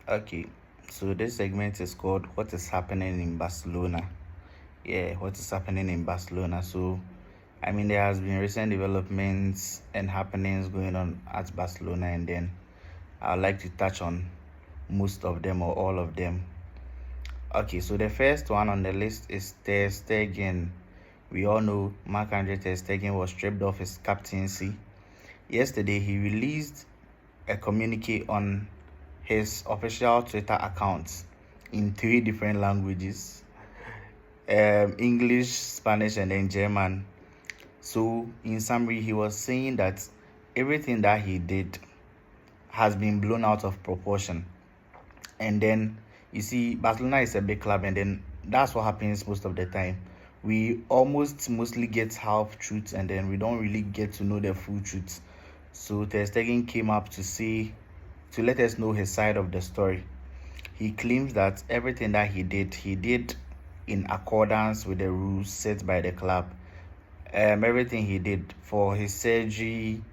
Okay, so this segment is called What is Happening in Barcelona? Yeah, what is happening in Barcelona? So, there has been recent developments and happenings going on at Barcelona, and then I'd like to touch on most of them or all of them. Okay, so the first one on the list is Ter Stegen. We all know Marc-Andre Ter Stegen was stripped of his captaincy. Yesterday, he released a communique on his official Twitter account in 3 different languages, English, Spanish, and then German. So in summary, he was saying that everything that he did has been blown out of proportion. And then you see, Barcelona is a big club, and then that's what happens most of the time. We mostly get half truths, and then we don't really get to know the full truth. So Ter Stegen came up to let us know his side of the story. He claims that everything that he did in accordance with the rules set by the club. Everything he did for his surgery,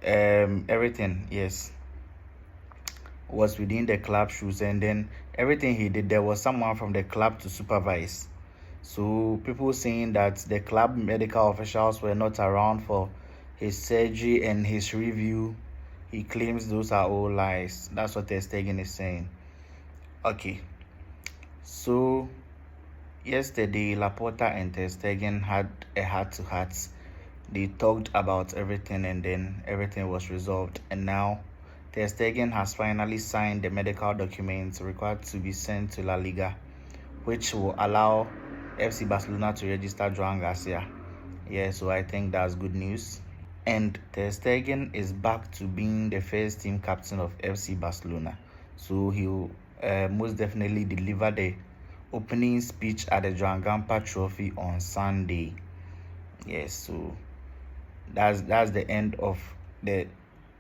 everything, yes, was within the club rules. And then everything he did, there was someone from the club to supervise. So people saying that the club medical officials were not around for his surgery and his review, he claims those are all lies. That's what Ter Stegen is saying. Okay, so yesterday Laporta and Ter Stegen had a heart-to-heart. They talked about everything, and then everything was resolved. And now Ter Stegen has finally signed the medical documents required to be sent to La Liga, which will allow FC Barcelona to register Joan Garcia. Yeah, so I think that's good news. And Ter Stegen is back to being the first team captain of FC Barcelona. So he'll most definitely deliver the opening speech at the Joan Gamper Trophy on Sunday. Yes, so that's the end of the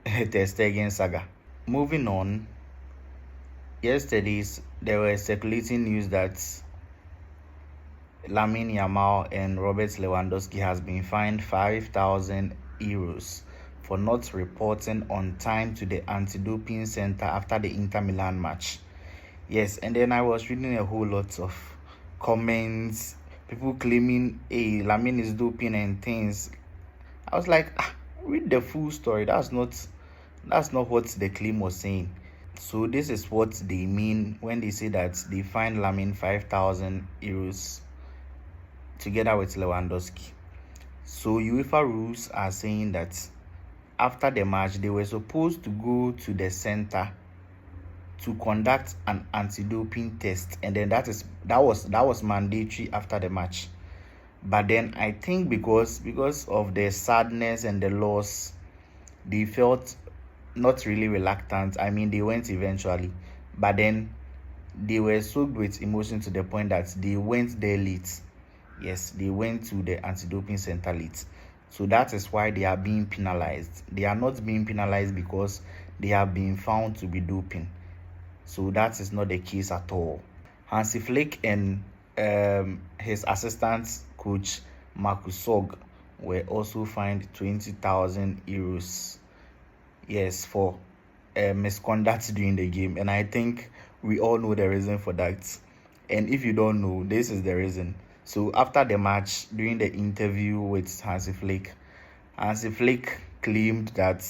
Ter Stegen saga. Moving on, there were circulating news that Lamine Yamal and Robert Lewandoski has been fined €5,000 for not reporting on time to the anti-doping center after the Inter Milan match. Yes, and then I was reading a whole lot of comments, people claiming, hey, Lamine is doping and things. I was like, read the full story. That's not what the claim was saying. So this is what they mean when they say that they fined Lamine €5,000 together with Lewandoski. So UEFA rules are saying that after the match, they were supposed to go to the center to conduct an anti-doping test, and then that was mandatory after the match. But then I think because of the sadness and the loss, they felt not really reluctant. They went eventually, but then they were soaked with emotion to the point that they went there late. Yes, they went to the anti-doping center late. So that is why they are being penalized. They are not being penalized because they have been found to be doping. So that is not the case at all. Hansi Flick and his assistant coach Sorg were also fined €20,000. Yes, for misconduct during the game. And I think we all know the reason for that. And if you don't know, this is the reason. So after the match, during the interview with Hansi Flick claimed that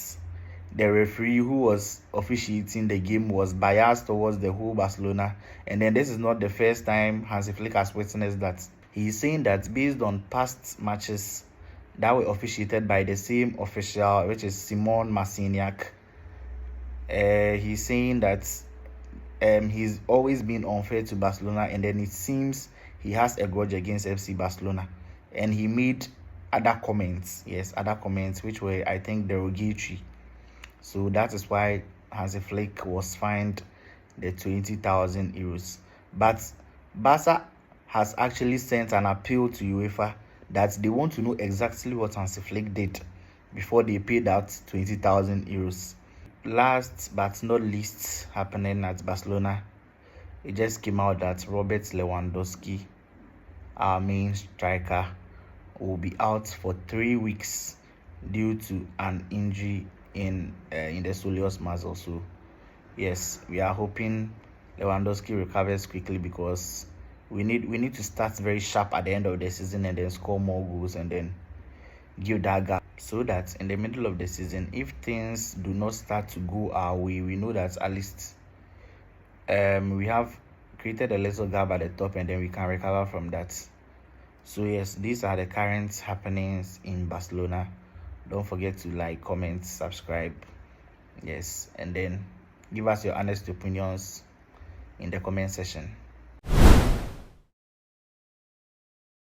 the referee who was officiating the game was biased towards the whole Barcelona. And then this is not the first time Hansi Flick has witnessed that. He is saying that based on past matches that were officiated by the same official, which is Simon Marciniak, he's saying that he's always been unfair to Barcelona, and then it seems he has a grudge against FC Barcelona. And he made other comments which were, I think, derogatory. So that is why Hansi Flick was fined the €20,000. But Barca has actually sent an appeal to UEFA that they want to know exactly what Hansi Flick did before they paid out €20,000. Last but not least, happening at Barcelona, it just came out that Robert Lewandoski, our main striker, will be out for 3 weeks due to an injury in the soleus muscle. So yes, we are hoping Lewandoski recovers quickly, because we need to start very sharp at the end of the season and then score more goals and then give that gap, so that in the middle of the season, if things do not start to go our way, we know that at least we have created a little gap at the top and then we can recover from that. So yes, these are the current happenings in Barcelona. Don't forget to like, comment, subscribe, yes, and then give us your honest opinions in the comment section.